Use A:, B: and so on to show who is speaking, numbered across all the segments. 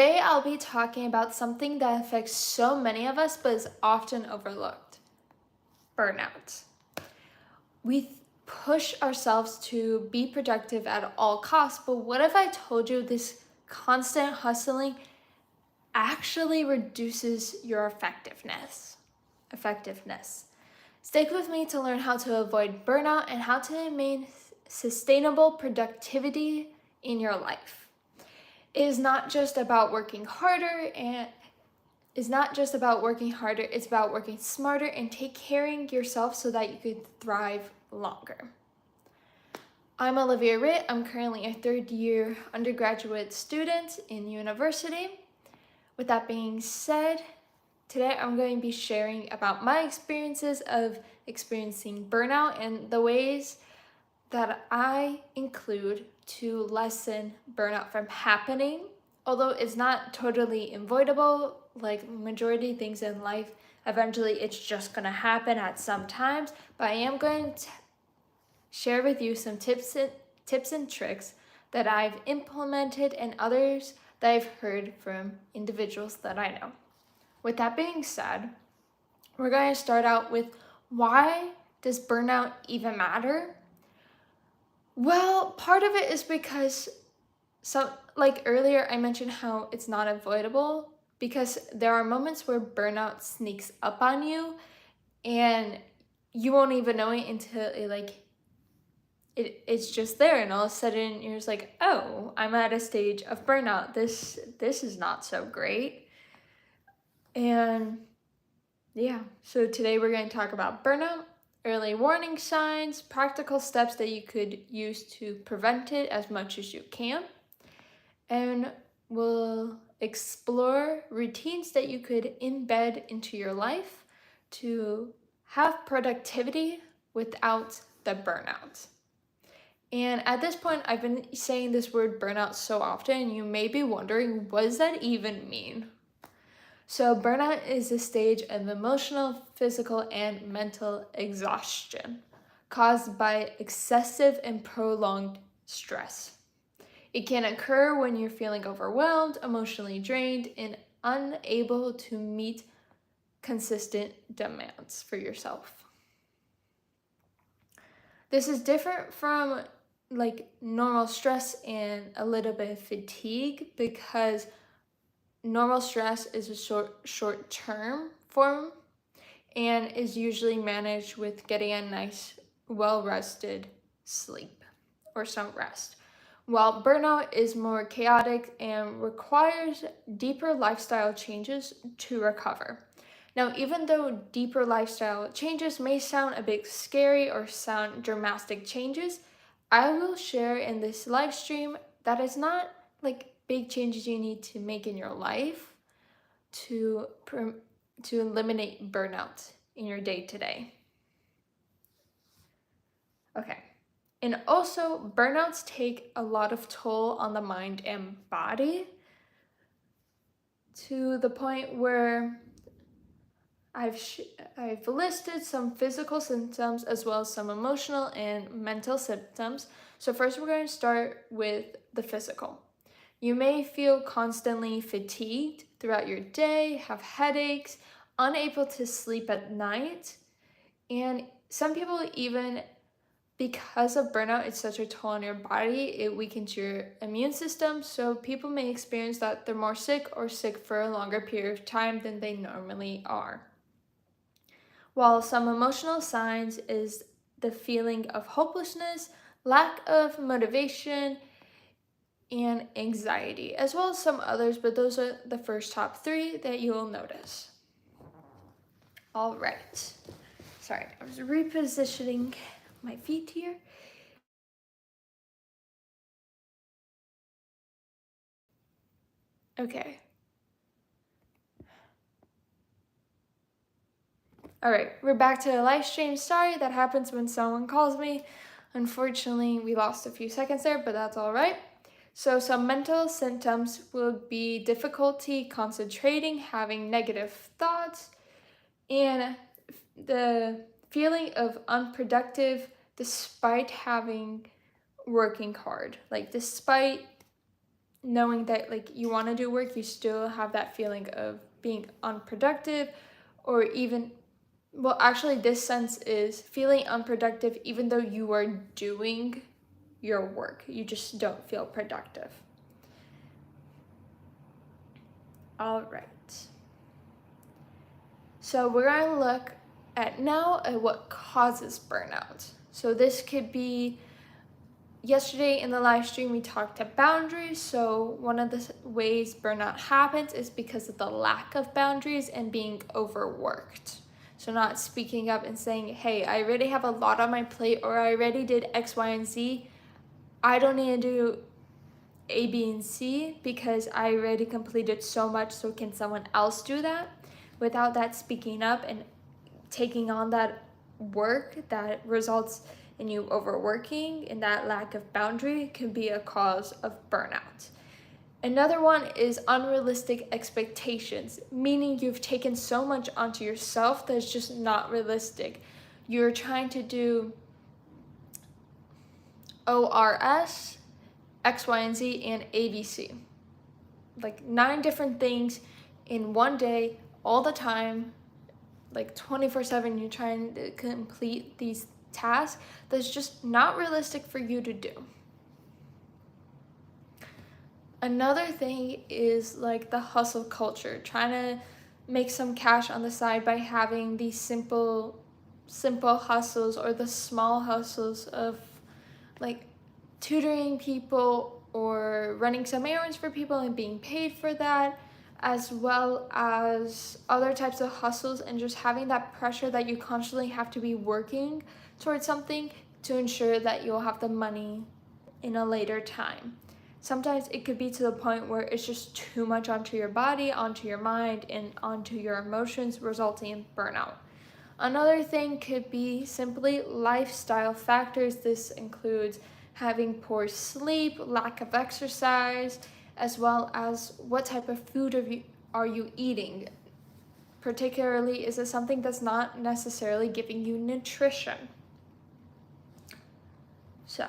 A: Today, I'll be talking about something that affects so many of us but is often overlooked: burnout. Push ourselves to be productive at all costs, but what if I told you this constant hustling actually reduces your effectiveness? Stick with me to learn how to avoid burnout and how to maintain sustainable productivity in your life. It is not just about working harder it's about working smarter and take caring yourself so that you could thrive longer. I'm Olivia Ritt. I'm currently a third-year undergraduate student in university. With that being said, today I'm going to be sharing about my experiences of experiencing burnout and the ways that I include to lessen burnout from happening. Although it's not totally avoidable, like majority of things in life, eventually it's just gonna happen at some times. But I am going to share with you some tips and tricks that I've implemented and others that I've heard from individuals that I know. With that being said, we're going to start out with, why does burnout even matter? Well, part of it is because like earlier I mentioned how it's not avoidable, because there are moments where burnout sneaks up on you and you won't even know it until it's just there, and all of a sudden you're just like, oh, I'm at a stage of burnout. This is not so great. And yeah, so today we're going to talk about burnout, early warning signs, practical steps that you could use to prevent it as much as you can, and we'll explore routines that you could embed into your life to have productivity without the burnout. And at this point, I've been saying this word burnout so often, and you may be wondering, what does that even mean? So burnout is a stage of emotional, physical, and mental exhaustion caused by excessive and prolonged stress. It can occur when you're feeling overwhelmed, emotionally drained, and unable to meet consistent demands for yourself. This is different from normal stress and a little bit of fatigue, because normal stress is a short-term form and is usually managed with getting a nice, well-rested sleep or some rest, while burnout is more chaotic and requires deeper lifestyle changes to recover. Now, even though deeper lifestyle changes may sound a bit scary or sound dramatic changes, I will share in this live stream that it's not like big changes you need to make in your life to eliminate burnout in your day-to-day. Okay. And also, burnouts take a lot of toll on the mind and body, to the point where I've listed some physical symptoms as well as some emotional and mental symptoms. So first we're going to start with the physical. You may feel constantly fatigued throughout your day, have headaches, unable to sleep at night, and some people, even because of burnout, it's such a toll on your body, it weakens your immune system, so people may experience that they're more sick or sick for a longer period of time than they normally are. While some emotional signs is the feeling of hopelessness, lack of motivation, and anxiety, as well as some others, but those are the first top three that you will notice. All right. Sorry, I was repositioning my feet here. Okay. All right, we're back to the live stream. Sorry, that happens when someone calls me. Unfortunately, we lost a few seconds there, but that's all right. So some mental symptoms will be difficulty concentrating, having negative thoughts, and the feeling of unproductive despite working hard. Like despite knowing that like you want to do work, you still have that feeling of being unproductive, or even, well, actually this sense is feeling unproductive even though you are doing your work. You just don't feel productive. All right. So we're going to look at now at what causes burnout. So this could be, yesterday in the live stream we talked about boundaries. So one of the ways burnout happens is because of the lack of boundaries and being overworked. So not speaking up and saying, hey, I already have a lot on my plate, or I already did X, Y, and Z. I don't need to do A, B, and C because I already completed so much, so can someone else do that? Without that speaking up and taking on that work that results in you overworking, and that lack of boundary can be a cause of burnout. Another one is unrealistic expectations, meaning you've taken so much onto yourself that's just not realistic. You're trying to do ORS, X, Y, and Z, and ABC. Like 9 different things in one day, all the time, like 24/7, you're trying to complete these tasks that's just not realistic for you to do. Another thing is like the hustle culture, trying to make some cash on the side by having these simple hustles, or the small hustles of like tutoring people or running some errands for people and being paid for that, as well as other types of hustles, and just having that pressure that you constantly have to be working towards something to ensure that you'll have the money in a later time. Sometimes it could be to the point where it's just too much onto your body, onto your mind, and onto your emotions, resulting in burnout. Another thing could be simply lifestyle factors. This includes having poor sleep, lack of exercise, as well as what type of food are you eating. Particularly, is it something that's not necessarily giving you nutrition? So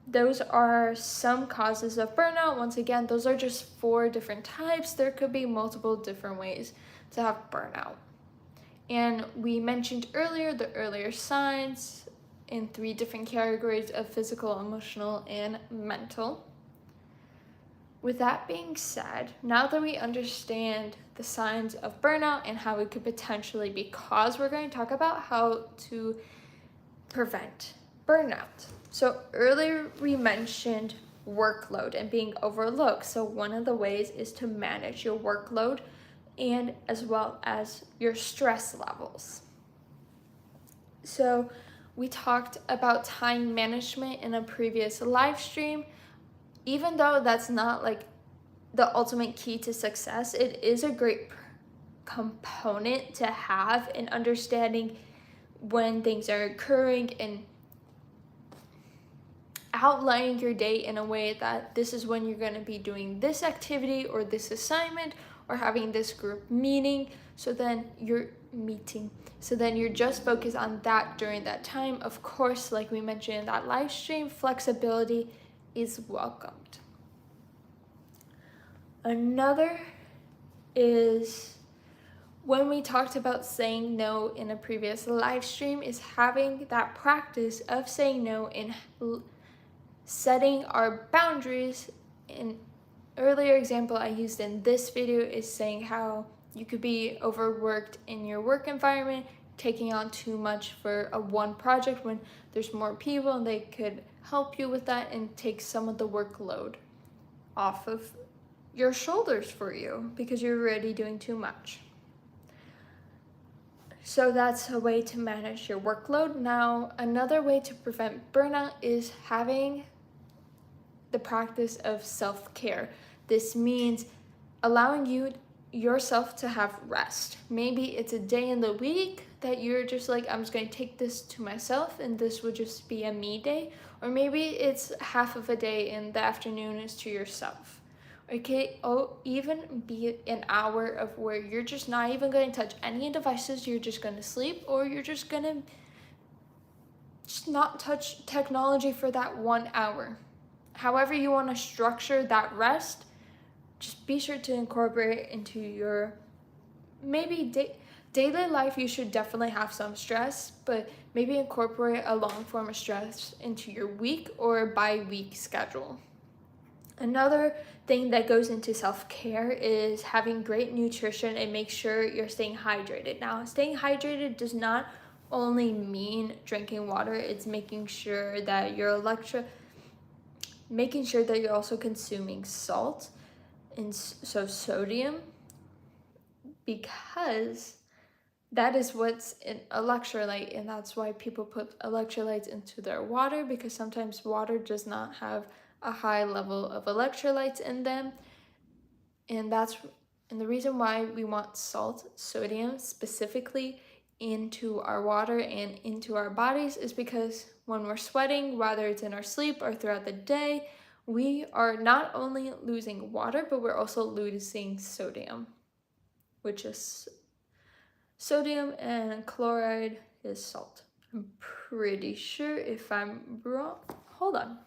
A: those are some causes of burnout. Once again, those are just 4 different types. There could be multiple different ways to have burnout. And we mentioned earlier the earlier signs in 3 different categories of physical, emotional, and mental. With that being said, now that we understand the signs of burnout and how it could potentially be caused, we're going to talk about how to prevent burnout. So earlier we mentioned workload and being overlooked. So one of the ways is to manage your workload, and as well as your stress levels. So we talked about time management in a previous live stream. Even though that's not like the ultimate key to success, it is a great component to have in understanding when things are occurring and outlining your day in a way that this is when you're going to be doing this activity or this assignment or having this group meeting. So then you're just focused on that during that time. Of course, like we mentioned in that live stream, flexibility is welcomed. Another is, when we talked about saying no in a previous live stream, is having that practice of saying no and setting our boundaries. An earlier example I used in this video is saying how you could be overworked in your work environment, taking on too much for one project when there's more people, and they could help you with that and take some of the workload off of your shoulders for you because you're already doing too much. So that's a way to manage your workload. Now, another way to prevent burnout is having the practice of self-care. This means allowing yourself to have rest. Maybe it's a day in the week that you're just like, I'm just going to take this to myself and this would just be a me day. Or maybe it's half of a day in the afternoon is to yourself. Okay, even be an hour of where you're just not even going to touch any devices, you're just going to sleep, or you're just going to just not touch technology for that 1 hour however you want to structure that rest, just be sure to incorporate it into your maybe daily life. You should definitely have some stress, but maybe incorporate a long form of stress into your week or bi-week schedule. Another thing that goes into self-care is having great nutrition and make sure you're staying hydrated. Now, staying hydrated does not only mean drinking water, it's making sure that you're also consuming salt and so sodium, because that is what's in electrolyte, and that's why people put electrolytes into their water, because sometimes water does not have a high level of electrolytes in them, and the reason why we want salt, sodium specifically into our water and into our bodies is because when we're sweating, whether it's in our sleep or throughout the day, we are not only losing water, but we're also losing sodium, which is sodium, and chloride is salt. I'm pretty sure, if I'm wrong, hold on.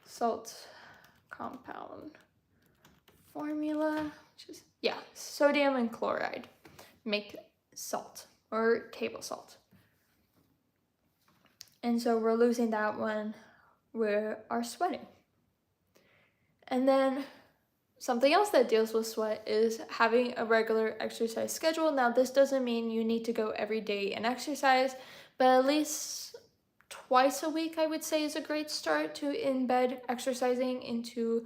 A: Salt compound formula, sodium and chloride make salt or table salt. And so we're losing that when we are sweating. And then something else that deals with sweat is having a regular exercise schedule. Now, this doesn't mean you need to go every day and exercise, but at least twice a week, I would say, is a great start to embed exercising into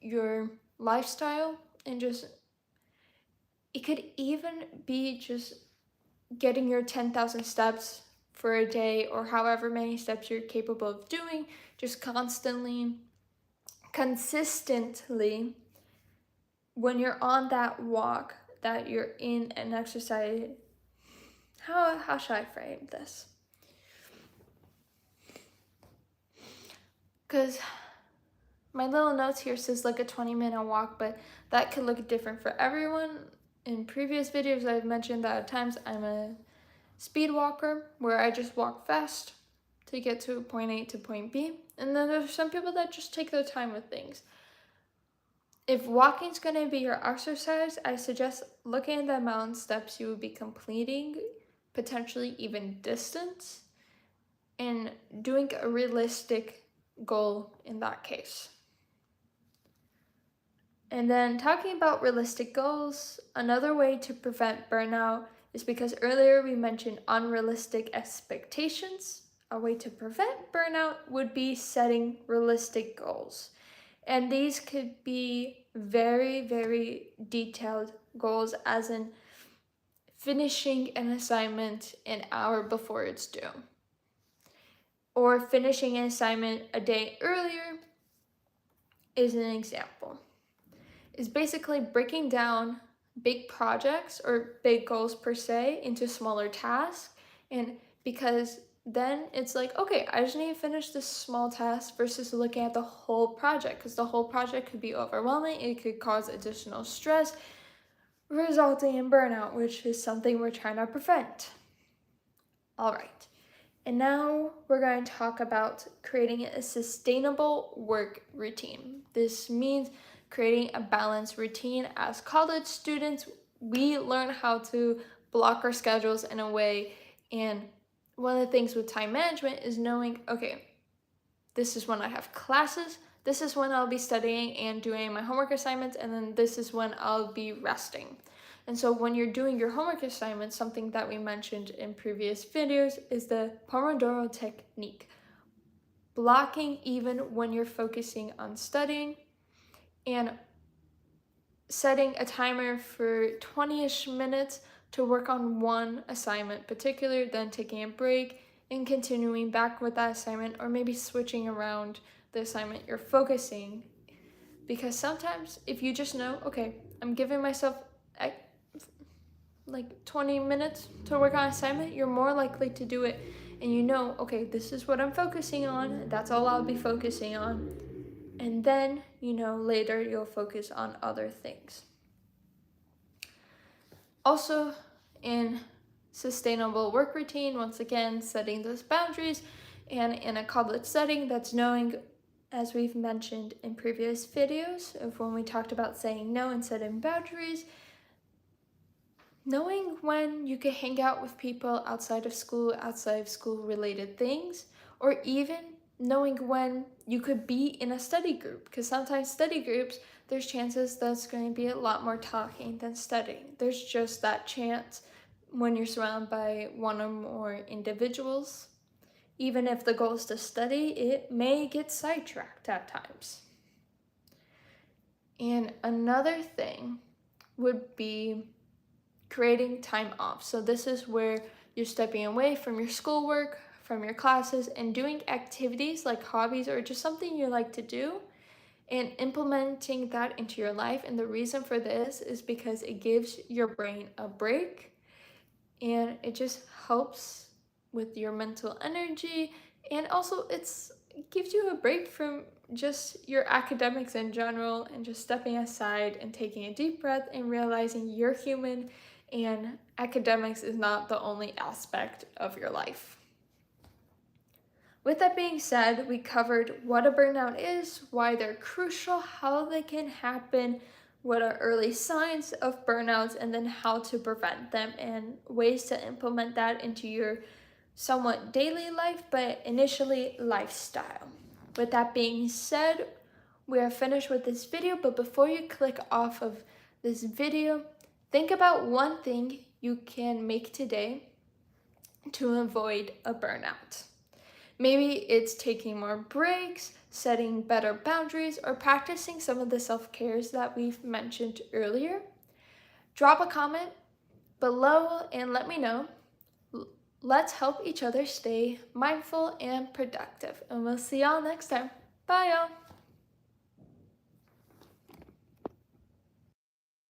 A: your lifestyle. And it could even be just getting your 10,000 steps for a day, or however many steps you're capable of doing, just consistently. When you're on that walk, that you're in an exercise, how should I frame this? Because my little notes here says like a 20-minute walk, but that could look different for everyone. In previous videos, I've mentioned that at times I'm a speed walker, where I just walk fast to get to point A to point B. And then there's some people that just take their time with things. If walking's going to be your exercise, I suggest looking at the amount of steps you would be completing, potentially even distance, and doing a realistic goal in that case. And then talking about realistic goals, another way to prevent burnout is because earlier we mentioned unrealistic expectations. A way to prevent burnout would be setting realistic goals. And these could be very, very detailed goals, as in finishing an assignment an hour before it's due, or finishing an assignment a day earlier is an example. Is basically breaking down big projects or big goals per se into smaller tasks, and because then it's like, okay, I just need to finish this small task versus looking at the whole project, because the whole project could be overwhelming. It could cause additional stress, resulting in burnout, which is something we're trying to prevent. All right, and now we're going to talk about creating a sustainable work routine. This means creating a balanced routine. As college students, we learn how to block our schedules in a way, and one of the things with time management is knowing, okay, this is when I have classes, this is when I'll be studying and doing my homework assignments, and then this is when I'll be resting. And so when you're doing your homework assignments, something that we mentioned in previous videos is the Pomodoro technique. Blocking even when you're focusing on studying, and setting a timer for 20-ish minutes to work on one assignment particular, then taking a break and continuing back with that assignment, or maybe switching around the assignment you're focusing. Because sometimes if you just know, okay, I'm giving myself like 20 minutes to work on an assignment, you're more likely to do it, and you know, okay, this is what I'm focusing on, that's all I'll be focusing on. And then, later you'll focus on other things. Also, in sustainable work routine, once again, setting those boundaries, and in a college setting, that's knowing as we've mentioned in previous videos of when we talked about saying no and setting boundaries, knowing when you can hang out with people outside of school related things, or even knowing when you could be in a study group, because sometimes study groups, there's chances that's going to be a lot more talking than studying. There's just that chance when you're surrounded by one or more individuals. Even if the goal is to study, it may get sidetracked at times. And another thing would be creating time off. So this is where you're stepping away from your schoolwork, from your classes, and doing activities like hobbies or just something you like to do and implementing that into your life. And the reason for this is because it gives your brain a break and it just helps with your mental energy, and also it gives you a break from just your academics in general, and just stepping aside and taking a deep breath and realizing you're human and academics is not the only aspect of your life. With that being said, we covered what a burnout is, why they're crucial, how they can happen, what are early signs of burnouts, and then how to prevent them and ways to implement that into your somewhat daily life, but initially lifestyle. With that being said, we are finished with this video, but before you click off of this video, think about one thing you can make today to avoid a burnout. Maybe it's taking more breaks, setting better boundaries, or practicing some of the self-cares that we've mentioned earlier. Drop a comment below and let me know. Let's help each other stay mindful and productive. And we'll see y'all next time. Bye, y'all.